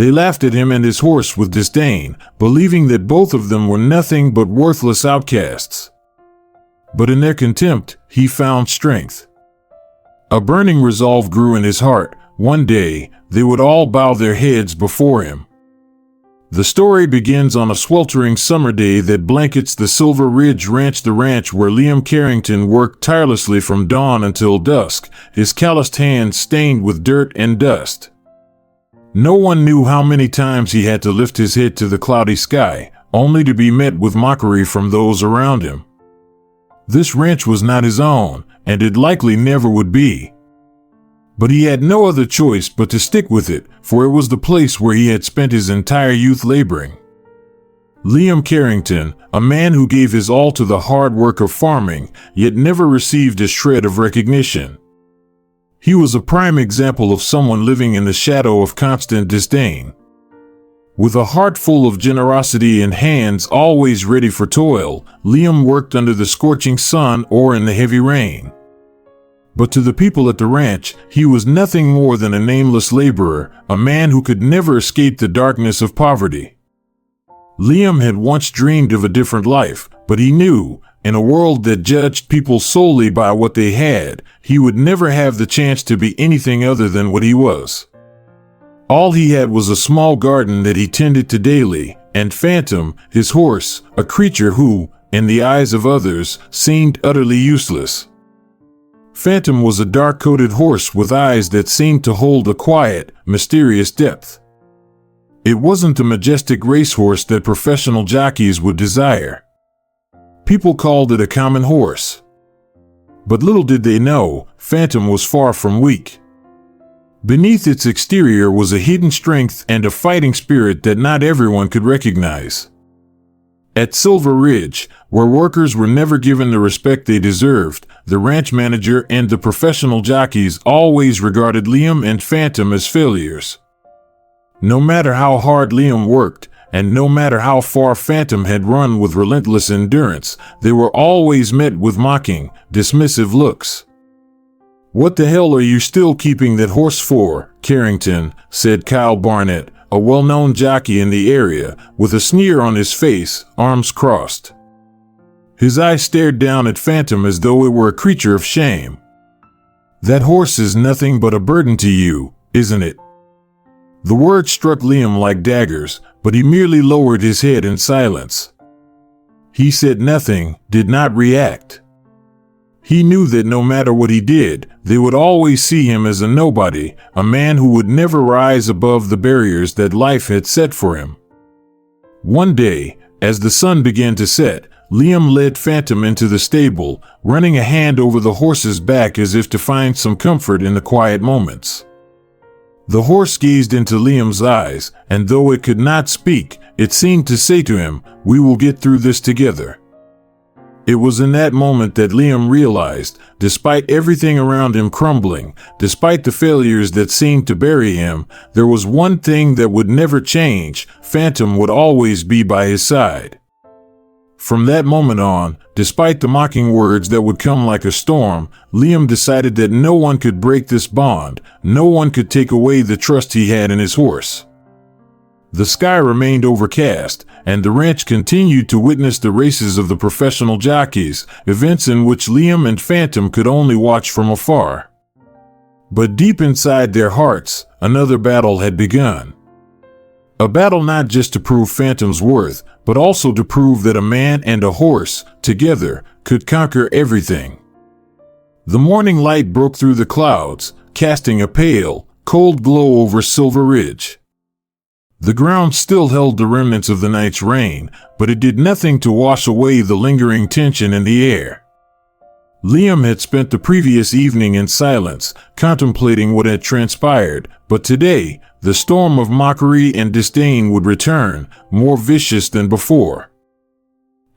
They laughed at him and his horse with disdain, believing that both of them were nothing but worthless outcasts. But in their contempt, he found strength. A burning resolve grew in his heart. One day, they would all bow their heads before him. The story begins on a sweltering summer day that blankets the Silver Ridge Ranch, the ranch where Liam Carrington worked tirelessly from dawn until dusk, his calloused hands stained with dirt and dust. No one knew how many times he had to lift his head to the cloudy sky, only to be met with mockery from those around him. This ranch was not his own, and it likely never would be. But he had no other choice but to stick with it, for it was the place where he had spent his entire youth laboring. Liam Carrington, a man who gave his all to the hard work of farming, yet never received a shred of recognition. He was a prime example of someone living in the shadow of constant disdain. With a heart full of generosity and hands always ready for toil, Liam worked under the scorching sun or in the heavy rain. But to the people at the ranch, he was nothing more than a nameless laborer, a man who could never escape the darkness of poverty. Liam had once dreamed of a different life, but he knew, in a world that judged people solely by what they had, he would never have the chance to be anything other than what he was. All he had was a small garden that he tended to daily, and Phantom, his horse, a creature who, in the eyes of others, seemed utterly useless. Phantom was a dark-coated horse with eyes that seemed to hold a quiet, mysterious depth. It wasn't the majestic racehorse that professional jockeys would desire. People called it a common horse. But little did they know, Phantom was far from weak. Beneath its exterior was a hidden strength and a fighting spirit that not everyone could recognize. At Silver Ridge, where workers were never given the respect they deserved, the ranch manager and the professional jockeys always regarded Liam and Phantom as failures. No matter how hard Liam worked, and no matter how far Phantom had run with relentless endurance, they were always met with mocking, dismissive looks. "What the hell are you still keeping that horse for, Carrington?" said Kyle Barnett, a well-known jockey in the area, with a sneer on his face, arms crossed. His eyes stared down at Phantom as though it were a creature of shame. "That horse is nothing but a burden to you, isn't it?" The words struck Liam like daggers, but he merely lowered his head in silence. He said nothing, did not react. He knew that no matter what he did, they would always see him as a nobody, a man who would never rise above the barriers that life had set for him. One day, as the sun began to set, Liam led Phantom into the stable, running a hand over the horse's back as if to find some comfort in the quiet moments. The horse gazed into Liam's eyes, and though it could not speak, it seemed to say to him, "We will get through this together." It was in that moment that Liam realized, despite everything around him crumbling, despite the failures that seemed to bury him, there was one thing that would never change: Phantom would always be by his side. From that moment on, despite the mocking words that would come like a storm, Liam decided that no one could break this bond, no one could take away the trust he had in his horse. The sky remained overcast, and the ranch continued to witness the races of the professional jockeys, events in which Liam and Phantom could only watch from afar. But deep inside their hearts, another battle had begun. A battle not just to prove Phantom's worth, but also to prove that a man and a horse, together, could conquer everything. The morning light broke through the clouds, casting a pale, cold glow over Silver Ridge. The ground still held the remnants of the night's rain, but it did nothing to wash away the lingering tension in the air. Liam had spent the previous evening in silence, contemplating what had transpired, but today, the storm of mockery and disdain would return, more vicious than before.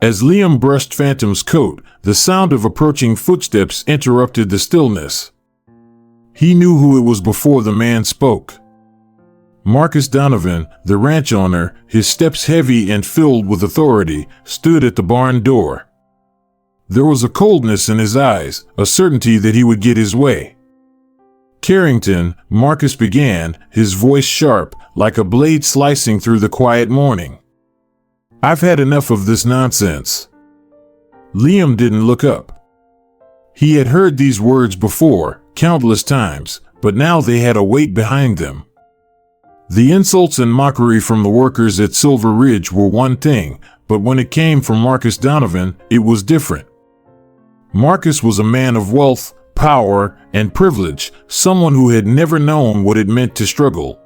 As Liam brushed Phantom's coat, the sound of approaching footsteps interrupted the stillness. He knew who it was before the man spoke. Marcus Donovan, the ranch owner, his steps heavy and filled with authority, stood at the barn door. There was a coldness in his eyes, a certainty that he would get his way. Carrington, Marcus began, his voice sharp, like a blade slicing through the quiet morning. I've had enough of this nonsense. Liam didn't look up. He had heard these words before, countless times, but now they had a weight behind them. The insults and mockery from the workers at Silver Ridge were one thing, but when it came from Marcus Donovan, it was different. Marcus was a man of wealth, power, and privilege, someone who had never known what it meant to struggle.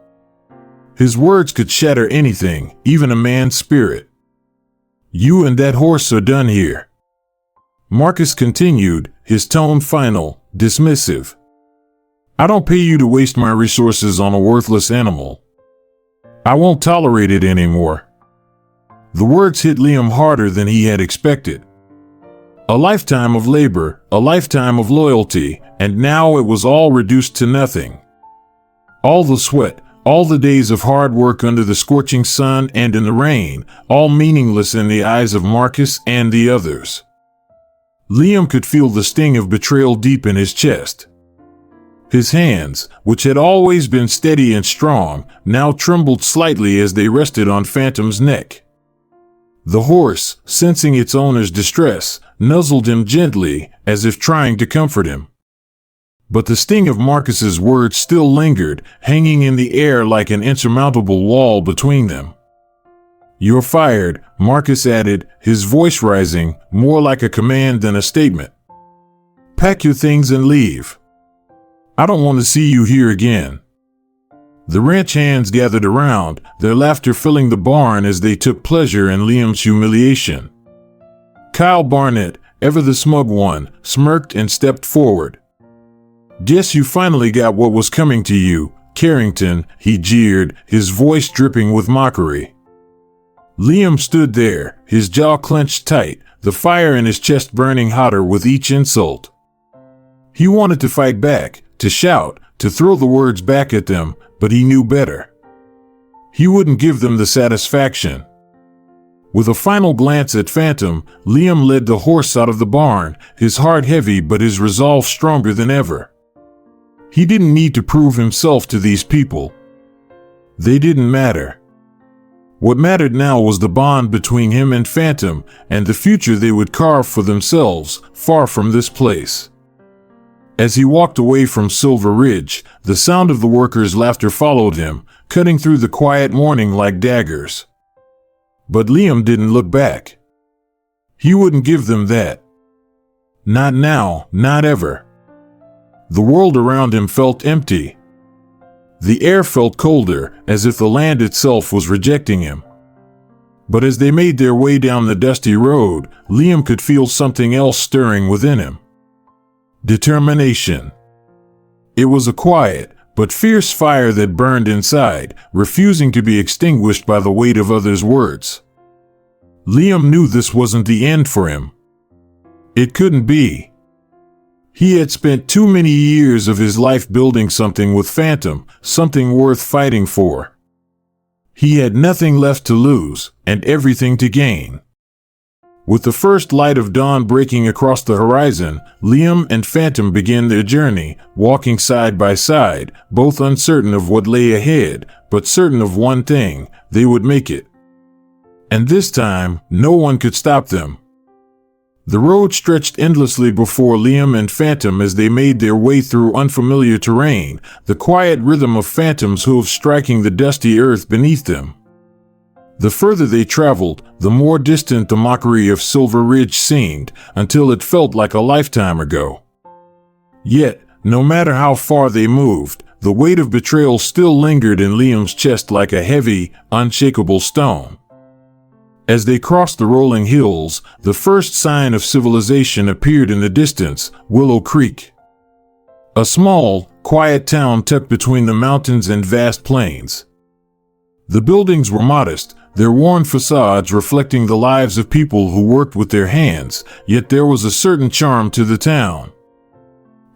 His words could shatter anything, even a man's spirit. You and that horse are done here. Marcus continued, his tone final, dismissive. I don't pay you to waste my resources on a worthless animal. I won't tolerate it anymore. The words hit Liam harder than he had expected. A lifetime of labor, a lifetime of loyalty, and now it was all reduced to nothing. All the sweat, all the days of hard work under the scorching sun and in the rain, all meaningless in the eyes of Marcus and the others. Liam could feel the sting of betrayal deep in his chest. His hands, which had always been steady and strong, now trembled slightly as they rested on Phantom's neck. The horse, sensing its owner's distress, nuzzled him gently, as if trying to comfort him. But the sting of Marcus's words still lingered, hanging in the air like an insurmountable wall between them. You're fired, Marcus added, his voice rising, more like a command than a statement. Pack your things and leave. I don't want to see you here again. The ranch hands gathered around, their laughter filling the barn as they took pleasure in Liam's humiliation. Kyle Barnett, ever the smug one, smirked and stepped forward. Guess you finally got what was coming to you, Carrington, he jeered, his voice dripping with mockery. Liam stood there, his jaw clenched tight, the fire in his chest burning hotter with each insult. He wanted to fight back, to shout, to throw the words back at them, but he knew better. He wouldn't give them the satisfaction. With a final glance at Phantom, Liam led the horse out of the barn, his heart heavy but his resolve stronger than ever. He didn't need to prove himself to these people. They didn't matter. What mattered now was the bond between him and Phantom, and the future they would carve for themselves, far from this place. As he walked away from Silver Ridge, the sound of the workers' laughter followed him, cutting through the quiet morning like daggers. But Liam didn't look back. He wouldn't give them that. Not now, not ever. The world around him felt empty. The air felt colder, as if the land itself was rejecting him. But as they made their way down the dusty road, Liam could feel something else stirring within him. Determination. It was a quiet, but fierce fire that burned inside, refusing to be extinguished by the weight of others' words. Liam knew this wasn't the end for him. It couldn't be. He had spent too many years of his life building something with Phantom, something worth fighting for. He had nothing left to lose, and everything to gain. With the first light of dawn breaking across the horizon, Liam and Phantom began their journey, walking side by side, both uncertain of what lay ahead, but certain of one thing: they would make it. And this time, no one could stop them. The road stretched endlessly before Liam and Phantom as they made their way through unfamiliar terrain, the quiet rhythm of Phantom's hooves striking the dusty earth beneath them. The further they traveled, the more distant the mockery of Silver Ridge seemed, until it felt like a lifetime ago. Yet, no matter how far they moved, the weight of betrayal still lingered in Liam's chest like a heavy, unshakable stone. As they crossed the rolling hills, the first sign of civilization appeared in the distance: Willow Creek. A small, quiet town tucked between the mountains and vast plains. The buildings were modest, their worn facades reflecting the lives of people who worked with their hands, yet there was a certain charm to the town.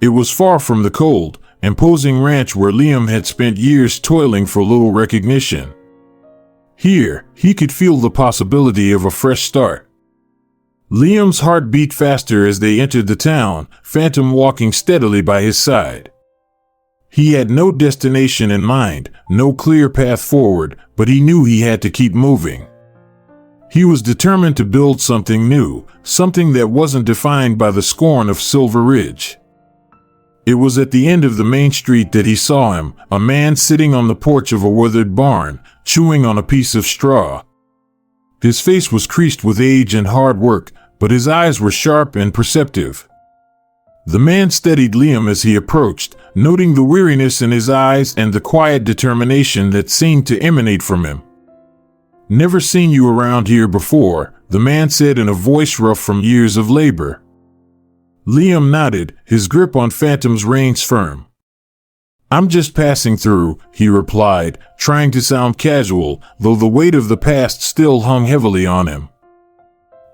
It was far from the cold, imposing ranch where Liam had spent years toiling for little recognition. Here, he could feel the possibility of a fresh start. Liam's heart beat faster as they entered the town, Phantom walking steadily by his side. He had no destination in mind, no clear path forward, but he knew he had to keep moving. He was determined to build something new, something that wasn't defined by the scorn of Silver Ridge. It was at the end of the main street that he saw him, a man sitting on the porch of a weathered barn, chewing on a piece of straw. His face was creased with age and hard work, but his eyes were sharp and perceptive. The man studied Liam as he approached, noting the weariness in his eyes and the quiet determination that seemed to emanate from him. "Never seen you around here before," the man said in a voice rough from years of labor. Liam nodded, his grip on Phantom's reins firm. "I'm just passing through," he replied, trying to sound casual, though the weight of the past still hung heavily on him.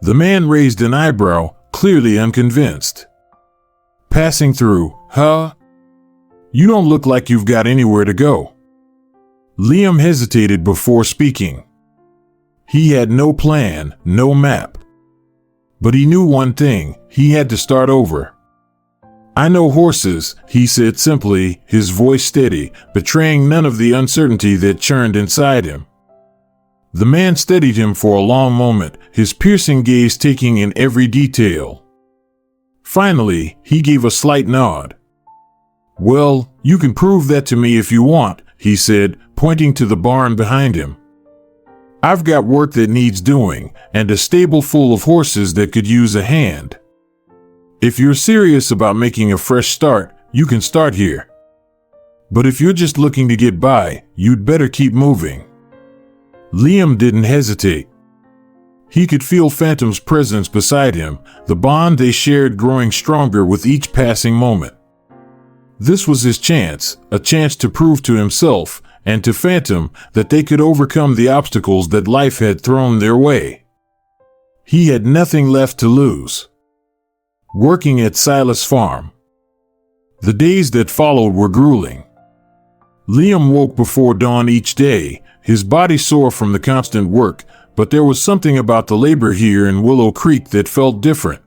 The man raised an eyebrow, clearly unconvinced. "Passing through, huh? You don't look like you've got anywhere to go." Liam hesitated before speaking. He had no plan, no map. But he knew one thing: he had to start over. "I know horses," he said simply, his voice steady, betraying none of the uncertainty that churned inside him. The man studied him for a long moment, his piercing gaze taking in every detail. Finally, he gave a slight nod. "Well, you can prove that to me if you want," he said, pointing to the barn behind him. "I've got work that needs doing, and a stable full of horses that could use a hand. If you're serious about making a fresh start, you can start here. But if you're just looking to get by, you'd better keep moving." Liam didn't hesitate. He could feel Phantom's presence beside him, the bond they shared growing stronger with each passing moment. This was his chance, a chance to prove to himself and to Phantom that they could overcome the obstacles that life had thrown their way. He had nothing left to lose. Working at Silas Farm. The days that followed were grueling. Liam woke before dawn each day, his body sore from the constant work, but there was something about the labor here in Willow Creek that felt different.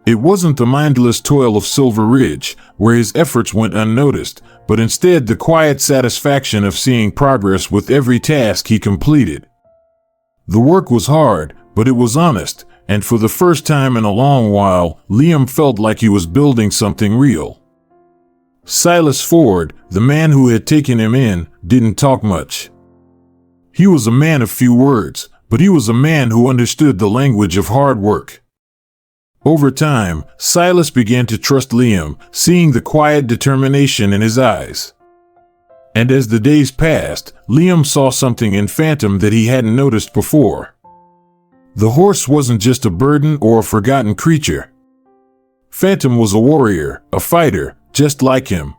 It wasn't the mindless toil of Silver Ridge, where his efforts went unnoticed, but instead the quiet satisfaction of seeing progress with every task he completed. The work was hard, but it was honest, and for the first time in a long while, Liam felt like he was building something real. Silas Ford, the man who had taken him in, didn't talk much. He was a man of few words, but he was a man who understood the language of hard work. Over time, Silas began to trust Liam, seeing the quiet determination in his eyes. And as the days passed, Liam saw something in Phantom that he hadn't noticed before. The horse wasn't just a burden or a forgotten creature. Phantom was a warrior, a fighter, just like him.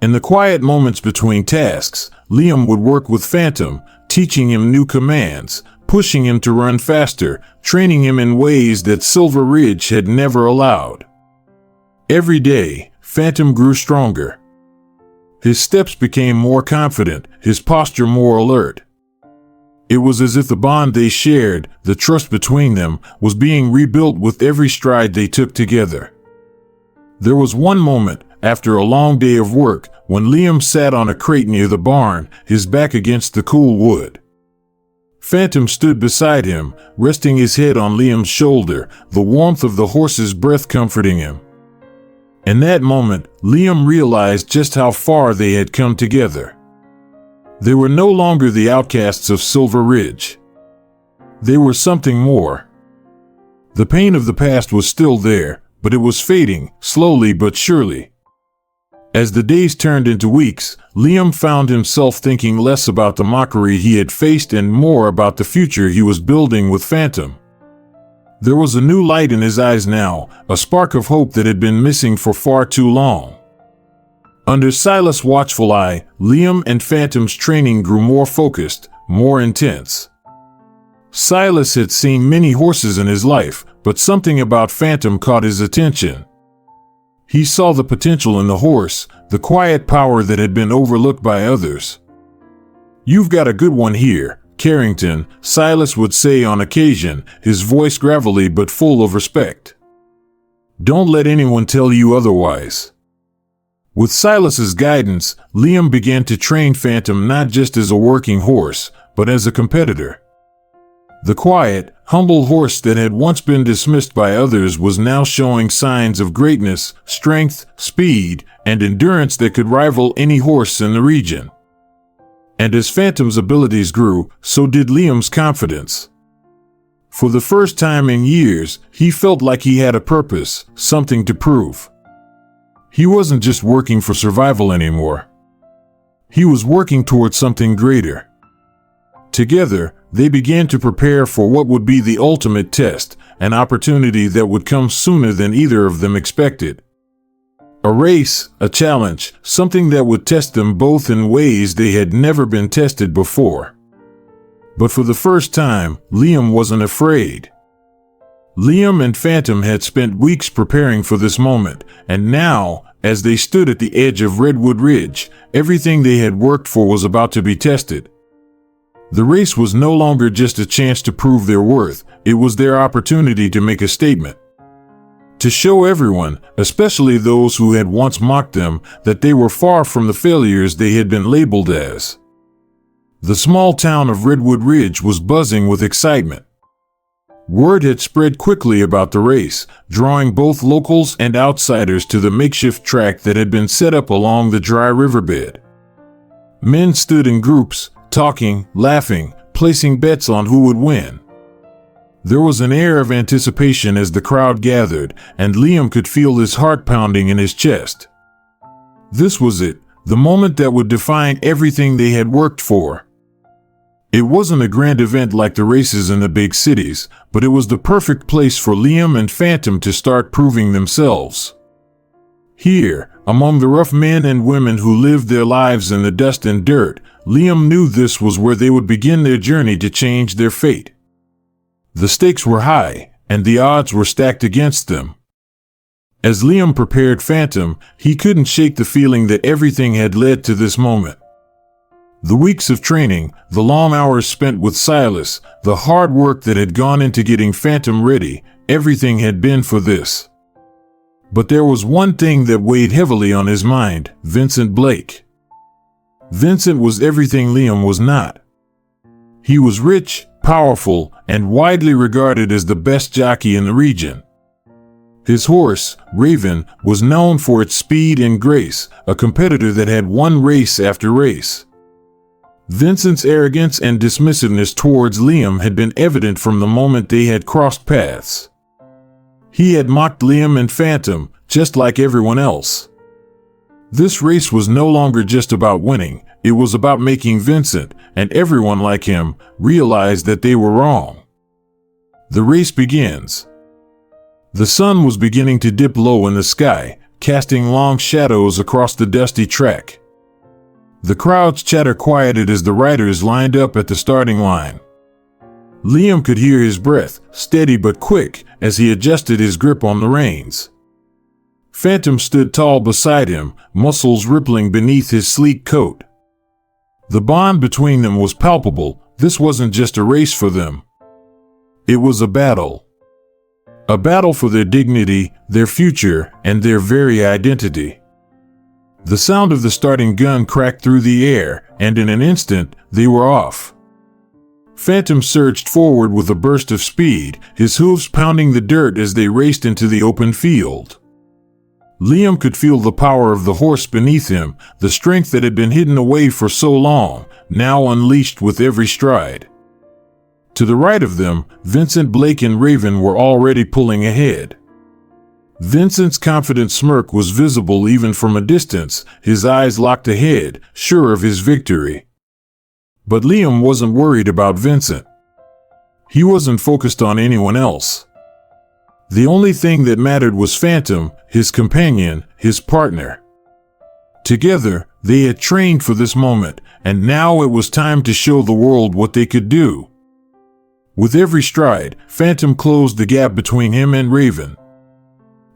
In the quiet moments between tasks, Liam would work with Phantom, teaching him new commands, pushing him to run faster, training him in ways that Silver Ridge had never allowed. Every day, Phantom grew stronger. His steps became more confident, his posture more alert. It was as if the bond they shared, the trust between them, was being rebuilt with every stride they took together. There was one moment, after a long day of work, when Liam sat on a crate near the barn, his back against the cool wood. Phantom stood beside him, resting his head on Liam's shoulder, the warmth of the horse's breath comforting him. In that moment, Liam realized just how far they had come together. They were no longer the outcasts of Silver Ridge. They were something more. The pain of the past was still there, but it was fading, slowly but surely. As the days turned into weeks, Liam found himself thinking less about the mockery he had faced and more about the future he was building with Phantom. There was a new light in his eyes now, a spark of hope that had been missing for far too long. Under Silas' watchful eye, Liam and Phantom's training grew more focused, more intense. Silas had seen many horses in his life, but something about Phantom caught his attention. He saw the potential in the horse, the quiet power that had been overlooked by others. "You've got a good one here, Carrington," Silas would say on occasion, his voice gravelly but full of respect. "Don't let anyone tell you otherwise." With Silas's guidance, Liam began to train Phantom not just as a working horse, but as a competitor. The quiet, humble horse that had once been dismissed by others was now showing signs of greatness, strength, speed, and endurance that could rival any horse in the region. And as Phantom's abilities grew, so did Liam's confidence. For the first time in years, he felt like he had a purpose, something to prove. He wasn't just working for survival anymore. He was working towards something greater. Together, they began to prepare for what would be the ultimate test, an opportunity that would come sooner than either of them expected. A race, a challenge, something that would test them both in ways they had never been tested before. But for the first time, Liam wasn't afraid. Liam and Phantom had spent weeks preparing for this moment, and now, as they stood at the edge of Redwood Ridge, everything they had worked for was about to be tested. The race was no longer just a chance to prove their worth, it was their opportunity to make a statement. To show everyone, especially those who had once mocked them, that they were far from the failures they had been labeled as. The small town of Redwood Ridge was buzzing with excitement. Word had spread quickly about the race, drawing both locals and outsiders to the makeshift track that had been set up along the dry riverbed. Men stood in groups, talking, laughing, placing bets on who would win. There was an air of anticipation as the crowd gathered, and Liam could feel his heart pounding in his chest. This was it, the moment that would define everything they had worked for. It wasn't a grand event like the races in the big cities, but it was the perfect place for Liam and Phantom to start proving themselves. Here, among the rough men and women who lived their lives in the dust and dirt, Liam knew this was where they would begin their journey to change their fate. The stakes were high, and the odds were stacked against them. As Liam prepared Phantom, he couldn't shake the feeling that everything had led to this moment. The weeks of training, the long hours spent with Silas, the hard work that had gone into getting Phantom ready, everything had been for this. But there was one thing that weighed heavily on his mind: Vincent Blake. Vincent was everything Liam was not. He was rich, powerful, and widely regarded as the best jockey in the region. His horse, Raven, was known for its speed and grace, a competitor that had won race after race. Vincent's arrogance and dismissiveness towards Liam had been evident from the moment they had crossed paths. He had mocked Liam and Phantom, just like everyone else. This race was no longer just about winning, it was about making Vincent, and everyone like him, realize that they were wrong. The race begins. The sun was beginning to dip low in the sky, casting long shadows across the dusty track. The crowd's chatter quieted as the riders lined up at the starting line. Liam could hear his breath, steady but quick, as he adjusted his grip on the reins. Phantom stood tall beside him, muscles rippling beneath his sleek coat. The bond between them was palpable. This wasn't just a race for them. It was a battle. A battle for their dignity, their future, and their very identity. The sound of the starting gun cracked through the air, and in an instant, they were off. Phantom surged forward with a burst of speed, his hooves pounding the dirt as they raced into the open field. Liam could feel the power of the horse beneath him, the strength that had been hidden away for so long, now unleashed with every stride. To the right of them, Vincent Blake and Raven were already pulling ahead. Vincent's confident smirk was visible even from a distance, his eyes locked ahead, sure of his victory. But Liam wasn't worried about Vincent. He wasn't focused on anyone else. The only thing that mattered was Phantom, his companion, his partner. Together, they had trained for this moment, and now it was time to show the world what they could do. With every stride, Phantom closed the gap between him and Raven.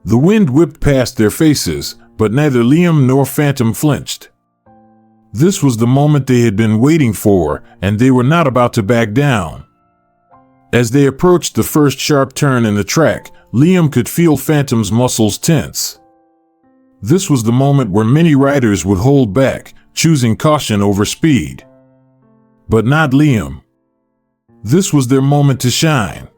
The wind whipped past their faces, but neither Liam nor Phantom flinched. This was the moment they had been waiting for, and they were not about to back down. As they approached the first sharp turn in the track, Liam could feel Phantom's muscles tense. This was the moment where many riders would hold back, choosing caution over speed. But not Liam. This was their moment to shine.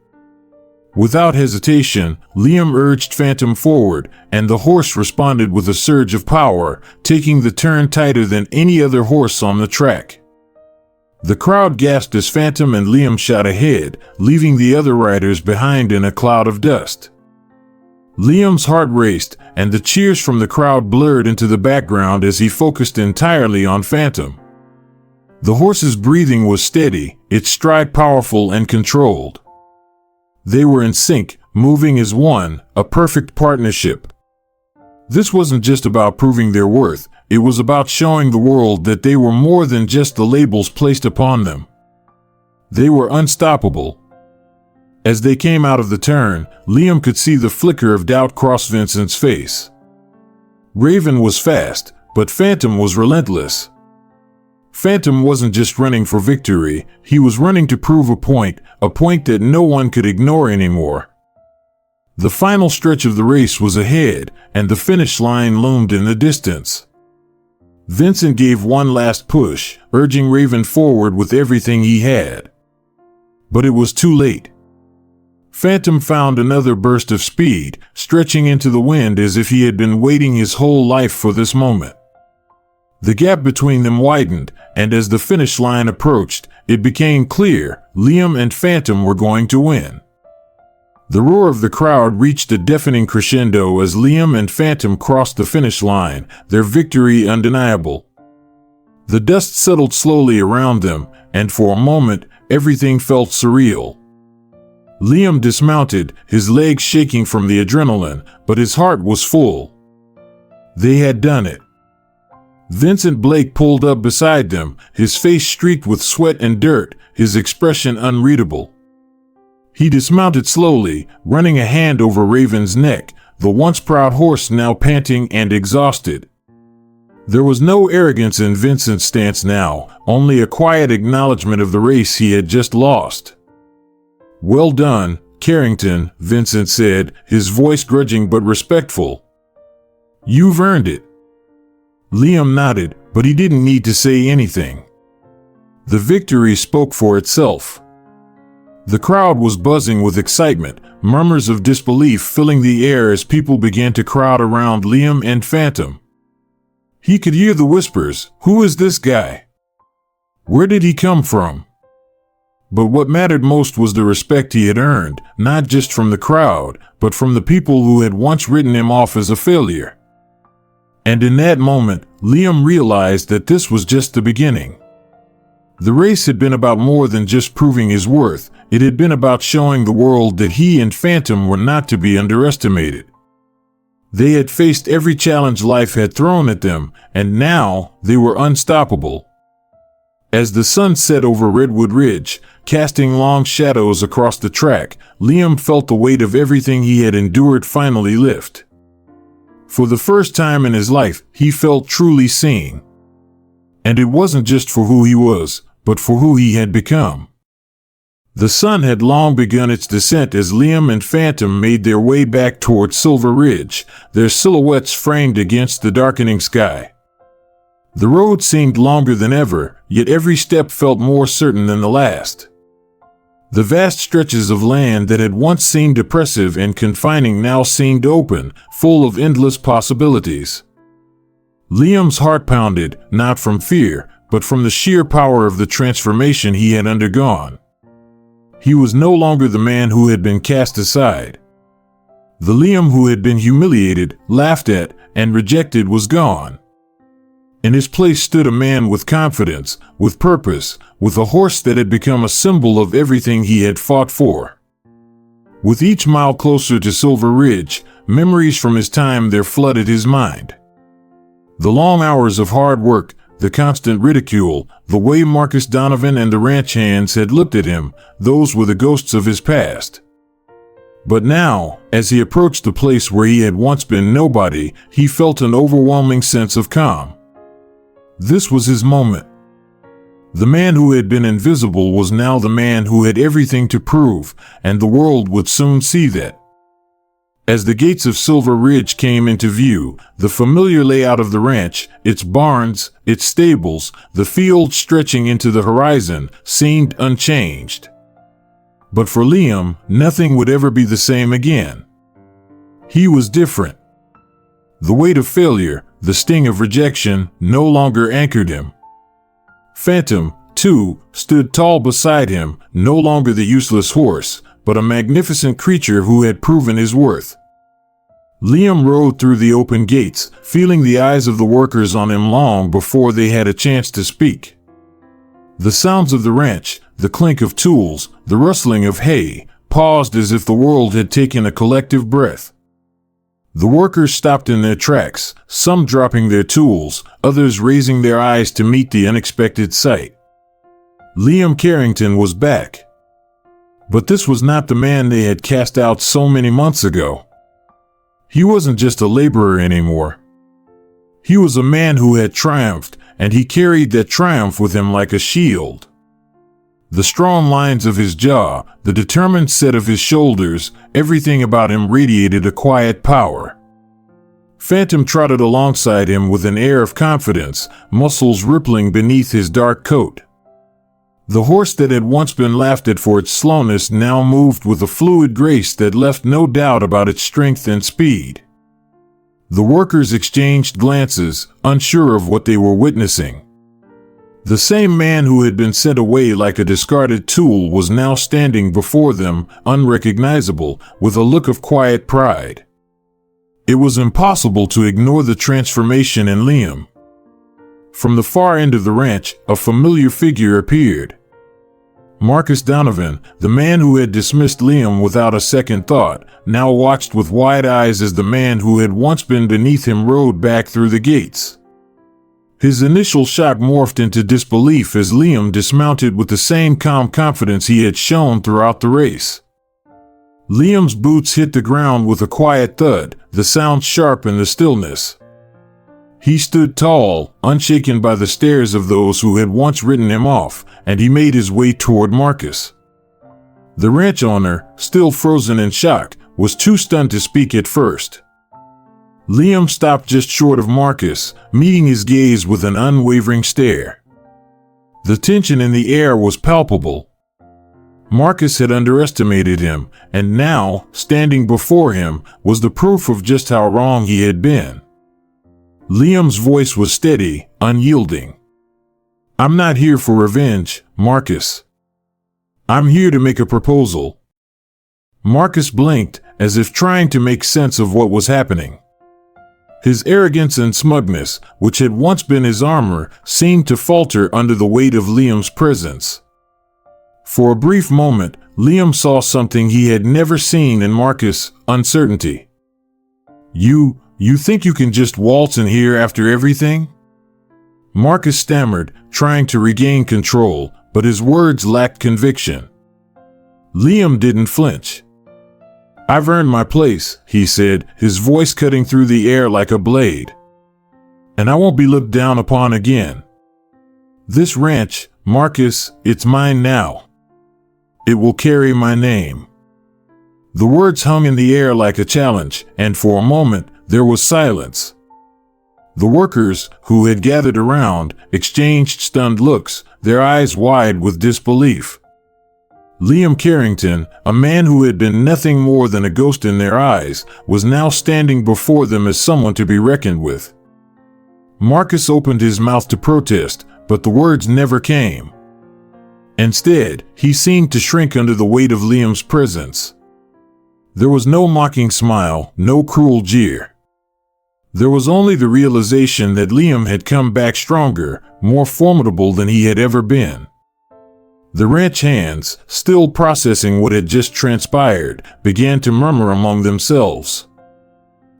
Without hesitation, Liam urged Phantom forward, and the horse responded with a surge of power, taking the turn tighter than any other horse on the track. The crowd gasped as Phantom and Liam shot ahead, leaving the other riders behind in a cloud of dust. Liam's heart raced, and the cheers from the crowd blurred into the background as he focused entirely on Phantom. The horse's breathing was steady, its stride powerful and controlled. They were in sync, moving as one, a perfect partnership. This wasn't just about proving their worth, it was about showing the world that they were more than just the labels placed upon them. They were unstoppable. As they came out of the turn, Liam could see the flicker of doubt cross Vincent's face. Raven was fast, but Phantom was relentless. Phantom wasn't just running for victory, he was running to prove a point that no one could ignore anymore. The final stretch of the race was ahead, and the finish line loomed in the distance. Vincent gave one last push, urging Raven forward with everything he had. But it was too late. Phantom found another burst of speed, stretching into the wind as if he had been waiting his whole life for this moment. The gap between them widened, and as the finish line approached, it became clear Liam and Phantom were going to win. The roar of the crowd reached a deafening crescendo as Liam and Phantom crossed the finish line, their victory undeniable. The dust settled slowly around them, and for a moment, everything felt surreal. Liam dismounted, his legs shaking from the adrenaline, but his heart was full. They had done it. Vincent Blake pulled up beside them, his face streaked with sweat and dirt, his expression unreadable. He dismounted slowly, running a hand over Raven's neck, the once proud horse now panting and exhausted. There was no arrogance in Vincent's stance now, only a quiet acknowledgement of the race he had just lost. "Well done, Carrington," Vincent said, his voice grudging but respectful. "You've earned it." Liam nodded, but he didn't need to say anything. The victory spoke for itself. The crowd was buzzing with excitement, murmurs of disbelief filling the air as people began to crowd around Liam and Phantom. He could hear the whispers, "Who is this guy? Where did he come from?" But what mattered most was the respect he had earned, not just from the crowd, but from the people who had once written him off as a failure. And in that moment, Liam realized that this was just the beginning. The race had been about more than just proving his worth, it had been about showing the world that he and Phantom were not to be underestimated. They had faced every challenge life had thrown at them, and now they were unstoppable. As the sun set over Redwood Ridge, casting long shadows across the track, Liam felt the weight of everything he had endured finally lift. For the first time in his life, he felt truly seen. And it wasn't just for who he was, but for who he had become. The sun had long begun its descent as Liam and Phantom made their way back toward Silver Ridge, their silhouettes framed against the darkening sky. The road seemed longer than ever, yet every step felt more certain than the last. The vast stretches of land that had once seemed oppressive and confining now seemed open, full of endless possibilities. Liam's heart pounded, not from fear, but from the sheer power of the transformation he had undergone. He was no longer the man who had been cast aside. The Liam who had been humiliated, laughed at, and rejected was gone. In his place stood a man with confidence, with purpose, with a horse that had become a symbol of everything he had fought for. With each mile closer to Silver Ridge, memories from his time there flooded his mind. The long hours of hard work, the constant ridicule, the way Marcus Donovan and the ranch hands had looked at him, those were the ghosts of his past. But now, as he approached the place where he had once been nobody, he felt an overwhelming sense of calm. This was his moment. The man who had been invisible was now the man who had everything to prove, and the world would soon see that. As the gates of Silver Ridge came into view, the familiar layout of the ranch, its barns, its stables, the field stretching into the horizon, seemed unchanged. But for Liam, nothing would ever be the same again. He was different. The weight of failure, the sting of rejection, no longer anchored him. Phantom, too, stood tall beside him, no longer the useless horse, but a magnificent creature who had proven his worth. Liam rode through the open gates, feeling the eyes of the workers on him long before they had a chance to speak. The sounds of the ranch, the clink of tools, the rustling of hay, paused as if the world had taken a collective breath. The workers stopped in their tracks, some dropping their tools, others raising their eyes to meet the unexpected sight. Liam Carrington was back. But this was not the man they had cast out so many months ago. He wasn't just a laborer anymore. He was a man who had triumphed, and he carried that triumph with him like a shield. The strong lines of his jaw, the determined set of his shoulders, everything about him radiated a quiet power. Phantom trotted alongside him with an air of confidence, muscles rippling beneath his dark coat. The horse that had once been laughed at for its slowness now moved with a fluid grace that left no doubt about its strength and speed. The workers exchanged glances, unsure of what they were witnessing. The same man who had been sent away like a discarded tool was now standing before them, unrecognizable, with a look of quiet pride. It was impossible to ignore the transformation in Liam. From the far end of the ranch, a familiar figure appeared. Marcus Donovan, the man who had dismissed Liam without a second thought, now watched with wide eyes as the man who had once been beneath him rode back through the gates. His initial shock morphed into disbelief as Liam dismounted with the same calm confidence he had shown throughout the race. Liam's boots hit the ground with a quiet thud, the sound sharp in the stillness. He stood tall, unshaken by the stares of those who had once written him off, and he made his way toward Marcus. The ranch owner, still frozen in shock, was too stunned to speak at first. Liam stopped just short of Marcus, meeting his gaze with an unwavering stare. The tension in the air was palpable. Marcus had underestimated him, and now, standing before him, was the proof of just how wrong he had been. Liam's voice was steady, unyielding. "I'm not here for revenge, Marcus. I'm here to make a proposal." Marcus blinked, as if trying to make sense of what was happening. His arrogance and smugness, which had once been his armor, seemed to falter under the weight of Liam's presence. For a brief moment, Liam saw something he had never seen in Marcus: uncertainty. You think you can just waltz in here after everything?" Marcus stammered, trying to regain control, but his words lacked conviction. Liam didn't flinch. "I've earned my place," he said, his voice cutting through the air like a blade. "And I won't be looked down upon again. This ranch, Marcus, it's mine now. It will carry my name." The words hung in the air like a challenge, and for a moment, there was silence. The workers, who had gathered around, exchanged stunned looks, their eyes wide with disbelief. Liam Carrington, a man who had been nothing more than a ghost in their eyes, was now standing before them as someone to be reckoned with. Marcus opened his mouth to protest, but the words never came. Instead, he seemed to shrink under the weight of Liam's presence. There was no mocking smile, no cruel jeer. There was only the realization that Liam had come back stronger, more formidable than he had ever been. The ranch hands, still processing what had just transpired, began to murmur among themselves.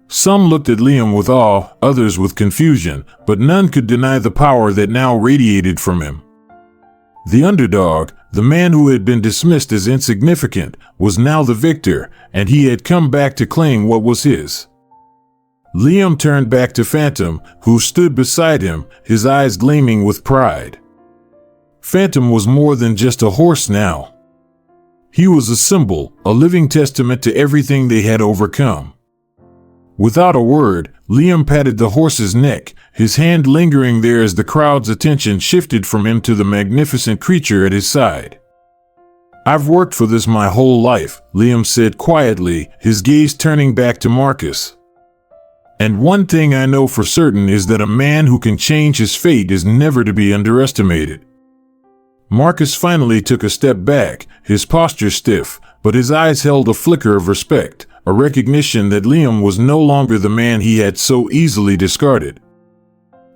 Some looked at Liam with awe, others with confusion, but none could deny the power that now radiated from him. The underdog, the man who had been dismissed as insignificant, was now the victor, and he had come back to claim what was his. Liam turned back to Phantom, who stood beside him, his eyes gleaming with pride. Phantom was more than just a horse now. He was a symbol, a living testament to everything they had overcome. Without a word, Liam patted the horse's neck, his hand lingering there as the crowd's attention shifted from him to the magnificent creature at his side. "I've worked for this my whole life," Liam said quietly, his gaze turning back to Marcus. "And one thing I know for certain is that a man who can change his fate is never to be underestimated." Marcus finally took a step back, his posture stiff, but his eyes held a flicker of respect, a recognition that Liam was no longer the man he had so easily discarded.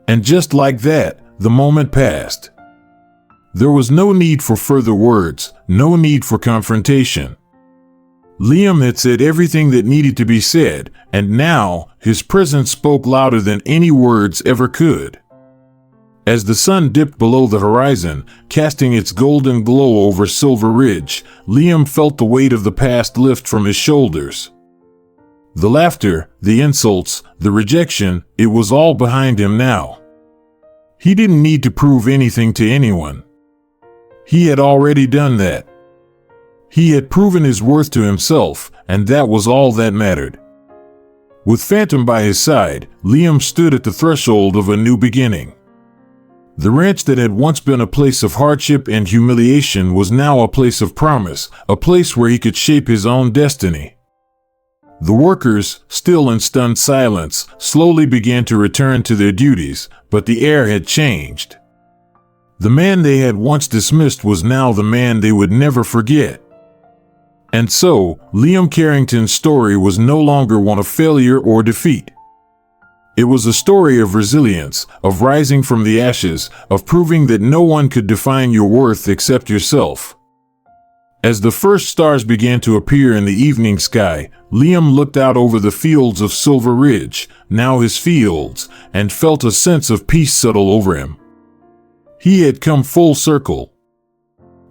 And just like that, the moment passed. There was no need for further words, no need for confrontation. Liam had said everything that needed to be said, and now his presence spoke louder than any words ever could. As the sun dipped below the horizon, casting its golden glow over Silver Ridge, Liam felt the weight of the past lift from his shoulders. The laughter, the insults, the rejection, it was all behind him now. He didn't need to prove anything to anyone. He had already done that. He had proven his worth to himself, and that was all that mattered. With Phantom by his side, Liam stood at the threshold of a new beginning. The ranch that had once been a place of hardship and humiliation was now a place of promise, a place where he could shape his own destiny. The workers, still in stunned silence, slowly began to return to their duties, but the air had changed. The man they had once dismissed was now the man they would never forget. And so, Liam Carrington's story was no longer one of failure or defeat. It was a story of resilience, of rising from the ashes, of proving that no one could define your worth except yourself. As the first stars began to appear in the evening sky, Liam looked out over the fields of Silver Ridge, now his fields, and felt a sense of peace settle over him. He had come full circle.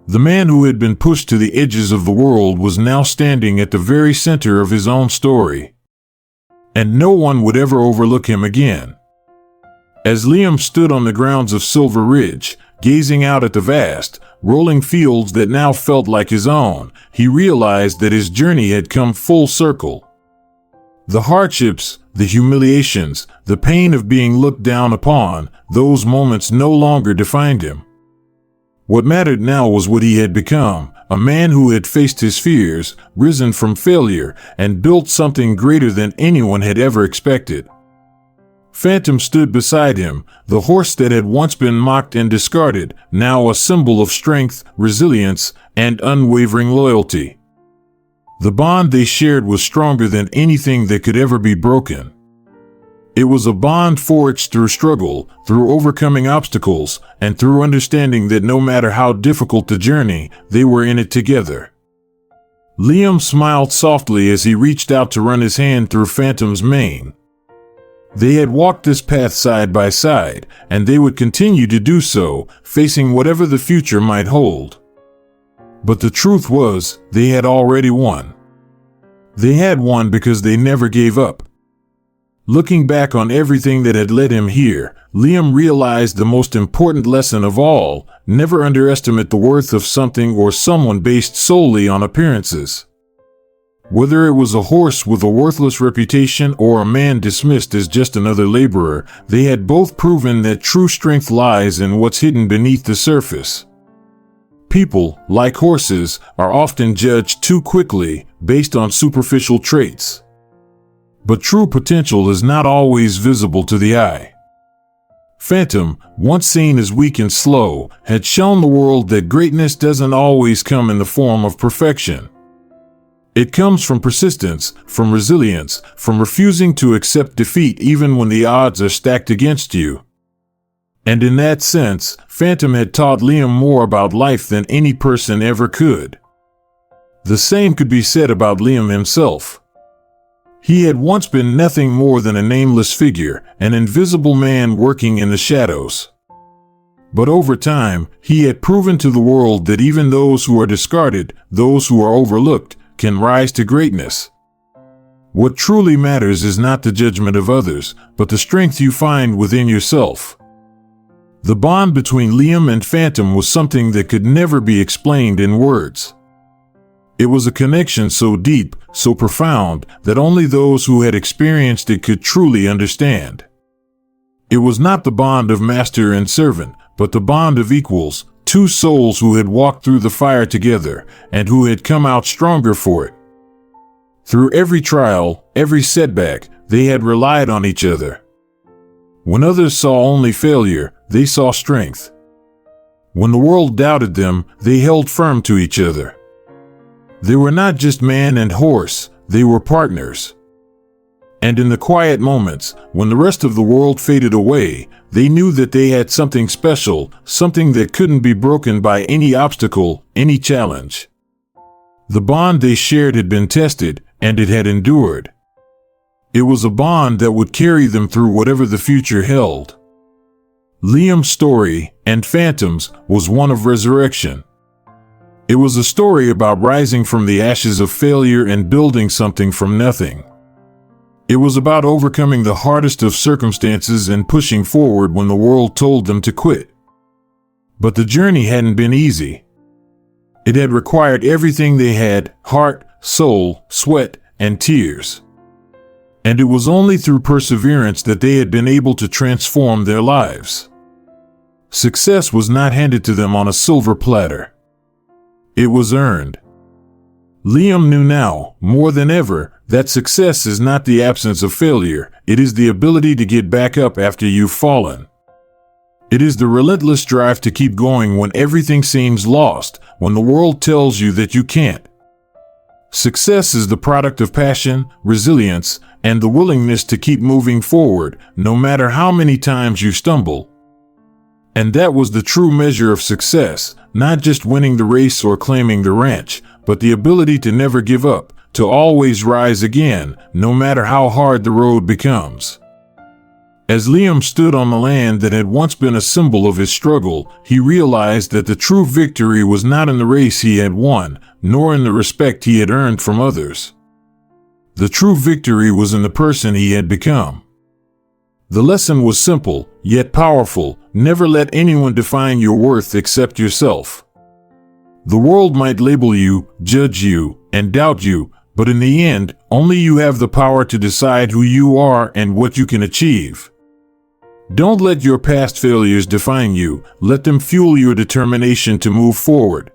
The man who had been pushed to the edges of the world was now standing at the very center of his own story. And no one would ever overlook him again. As Liam stood on the grounds of Silver Ridge, gazing out at the vast, rolling fields that now felt like his own, he realized that his journey had come full circle. The hardships, the humiliations, the pain of being looked down upon, those moments no longer defined him. What mattered now was what he had become, a man who had faced his fears, risen from failure, and built something greater than anyone had ever expected. Phantom stood beside him, the horse that had once been mocked and discarded, now a symbol of strength, resilience, and unwavering loyalty. The bond they shared was stronger than anything that could ever be broken. It was a bond forged through struggle, through overcoming obstacles, and through understanding that no matter how difficult the journey, they were in it together. Liam smiled softly as he reached out to run his hand through Phantom's mane. They had walked this path side by side, and they would continue to do so, facing whatever the future might hold. But the truth was, they had already won. They had won because they never gave up. Looking back on everything that had led him here, Liam realized the most important lesson of all: never underestimate the worth of something or someone based solely on appearances. Whether it was a horse with a worthless reputation or a man dismissed as just another laborer, they had both proven that true strength lies in what's hidden beneath the surface. People, like horses, are often judged too quickly, based on superficial traits. But true potential is not always visible to the eye. Phantom, once seen as weak and slow, had shown the world that greatness doesn't always come in the form of perfection. It comes from persistence, from resilience, from refusing to accept defeat even when the odds are stacked against you. And in that sense, Phantom had taught Liam more about life than any person ever could. The same could be said about Liam himself. He had once been nothing more than a nameless figure, an invisible man working in the shadows. But over time, he had proven to the world that even those who are discarded, those who are overlooked, can rise to greatness. What truly matters is not the judgment of others, but the strength you find within yourself. The bond between Liam and Phantom was something that could never be explained in words. It was a connection so deep, so profound, that only those who had experienced it could truly understand. It was not the bond of master and servant, but the bond of equals, two souls who had walked through the fire together, and who had come out stronger for it. Through every trial, every setback, they had relied on each other. When others saw only failure, they saw strength. When the world doubted them, they held firm to each other. They were not just man and horse, they were partners. And in the quiet moments, when the rest of the world faded away, they knew that they had something special, something that couldn't be broken by any obstacle, any challenge. The bond they shared had been tested, and it had endured. It was a bond that would carry them through whatever the future held. Liam's story, and Phantoms, was one of resurrection. It was a story about rising from the ashes of failure and building something from nothing. It was about overcoming the hardest of circumstances and pushing forward when the world told them to quit. But the journey hadn't been easy. It had required everything they had: heart, soul, sweat, and tears. And it was only through perseverance that they had been able to transform their lives. Success was not handed to them on a silver platter. It was earned. Liam knew now, more than ever, that success is not the absence of failure, it is the ability to get back up after you've fallen. It is the relentless drive to keep going when everything seems lost, when the world tells you that you can't. Success is the product of passion, resilience, and the willingness to keep moving forward, no matter how many times you stumble. And that was the true measure of success, not just winning the race or claiming the ranch, but the ability to never give up, to always rise again, no matter how hard the road becomes. As Liam stood on the land that had once been a symbol of his struggle, he realized that the true victory was not in the race he had won, nor in the respect he had earned from others. The true victory was in the person he had become. The lesson was simple, yet powerful: never let anyone define your worth except yourself. The world might label you, judge you, and doubt you, but in the end, only you have the power to decide who you are and what you can achieve. Don't let your past failures define you, let them fuel your determination to move forward.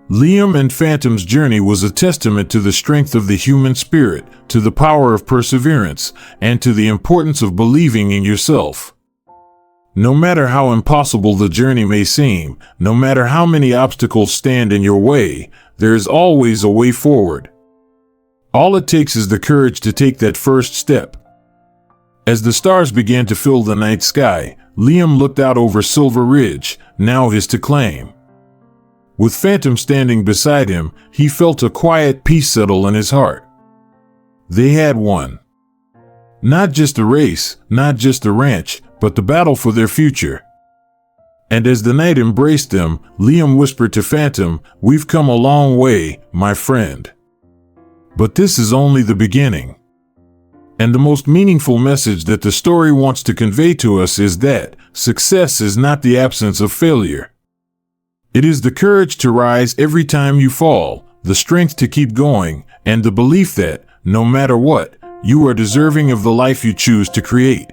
Liam and Phantom's journey was a testament to the strength of the human spirit, to the power of perseverance, and to the importance of believing in yourself. No matter how impossible the journey may seem, no matter how many obstacles stand in your way, there is always a way forward. All it takes is the courage to take that first step. As the stars began to fill the night sky, Liam looked out over Silver Ridge, now his to claim. With Phantom standing beside him, he felt a quiet peace settle in his heart. They had won. Not just a race, not just a ranch, but the battle for their future. And as the night embraced them, Liam whispered to Phantom, "We've come a long way, my friend. But this is only the beginning." And the most meaningful message that the story wants to convey to us is that success is not the absence of failure. It is the courage to rise every time you fall, the strength to keep going, and the belief that, no matter what, you are deserving of the life you choose to create.